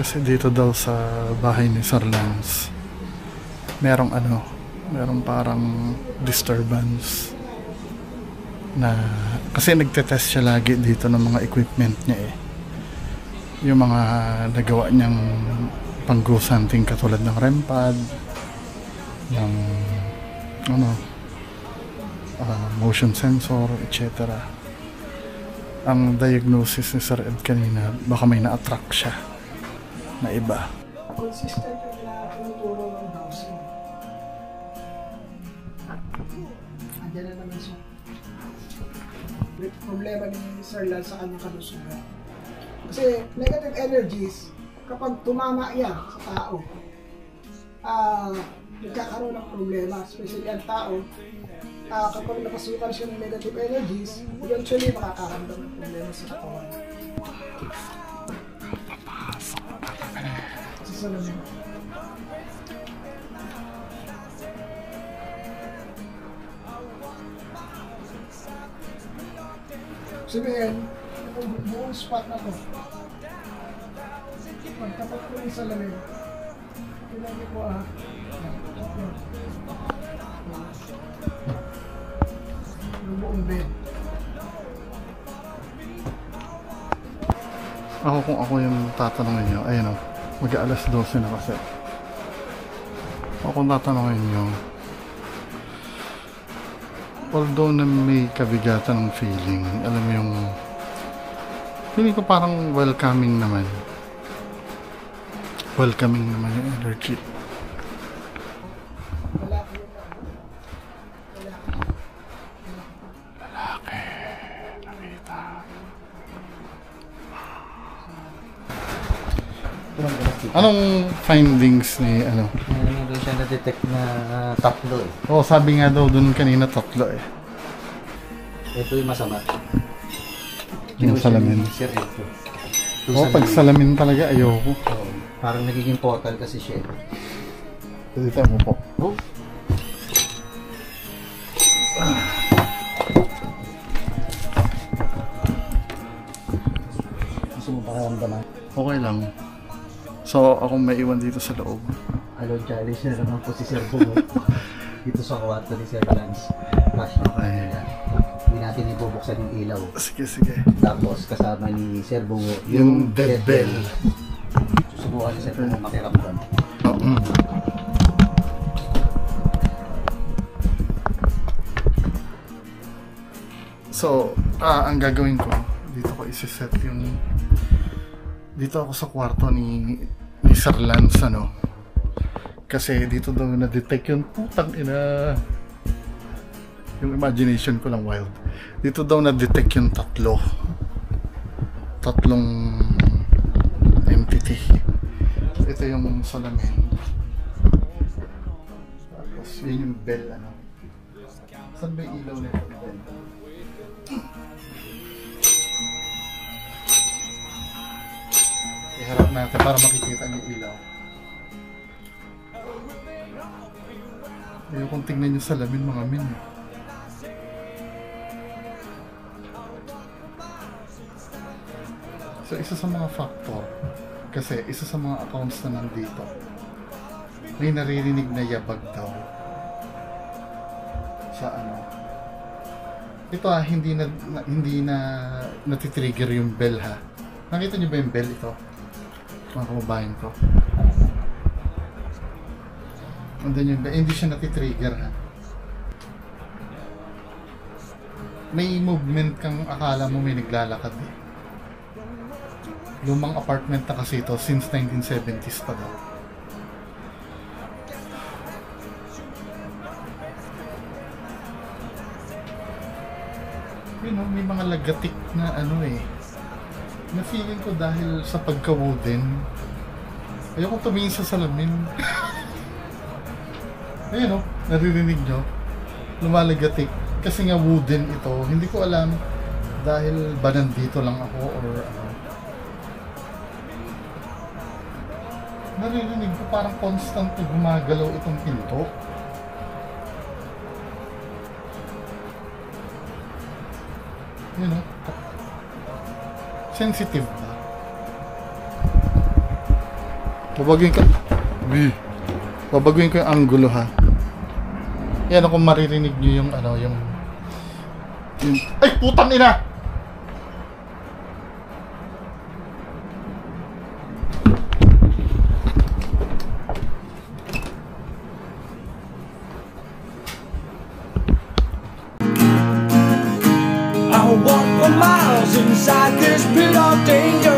Kasi dito daw sa bahay ni Sir Lance, merong merong parang disturbance na kasi nagtetest siya lagi dito ng mga equipment niya eh. Yung mga nagawa niyang pang-ghost hunting katulad ng REM pad, ng motion sensor, etc. Ang diagnosis ni Sir Ed kanina, baka may na-attract siya na iba. Consistent yung tinuturo ng housing. Andiyan na naman siya. May problema ni Sir Lal sa kanyang kalusugan. Kasi negative energies, kapag tumama yan sa tao, nagkakaroon ng problema. Especially ang tao, kapag napasukan siya ng negative energies, eventually makakaramdam ng problema sa katawan. Salamin. Sabihin, itong buong spot na to, pagtapat ko yung salamin, pinagi ko yung buong bed. Kung ako yung tatanungin nyo, ayun mag-aalas 12 na kasi. Kung tatanungin nyo, although na may kabigatan ng feeling, alam mo yung feeling ko parang welcoming naman yung energy. Lalaki, nakita. Anong findings ni Doon siya na-detect na tatlo eh. Oh, sabi nga daw dun kanina tatlo eh. Ito yung masama. Yung salamin. Sir, ito. Pag salamin talaga ayoko. Parang nagiging portal kasi siya. Kasi tayo mo po. Oh. Gusto mo pakiramdaman? Okay lang. So, ako may iwan dito sa loob. Hello, challenge na naman po si Sir Bungo. Dito sa kwarto ni Sir Lance. Okay. Hindi natin ibubuksan yung ilaw. Sige. Tapos kasama ni Sir Bungo Yung dead bell. Susubukan ni Sir Bungo makiramdam. So, ang gagawin ko, dito ko isi-set yung dito ako sa kwarto ni Sir Lance kasi dito daw na-detect yung putang ina, yung imagination ko lang wild. Dito daw na-detect yung tatlong entity. Ito yung salamin, tapos yun yung bell. Saan ba yung ilaw nito? Iharap natin para makikita yung ilaw. Ayokong tingnan yung salamin mga min. So isa sa mga factor, kasi isa sa mga accounts na nandito, may naririnig na yabag daw sa ito hindi na natitrigger yung bell ha. Nakita niyo ba yung bell ito? Mga kababayan ko. Andun yun ba? Hindi siya natitrigger ha. May movement kang akala mo may naglalakad eh. Lumang apartment na kasi ito since 1970s pa daw. May mga lagatik na na feeling ko dahil sa pagka-wooden, ayokong tumingin sa salamin. Ayun naririnig nyo, lumalagatik kasi nga wooden ito. Hindi ko alam dahil ba nandito lang ako or naririnig ko parang constant gumagalaw itong pinto. Sensitive ba? Babaguhin ko. Babaguhin ko yung angulo ha. Yan kung maririnig nyo yung ano, yung... Ay! Putang ina! I walk for miles inside this pit of danger.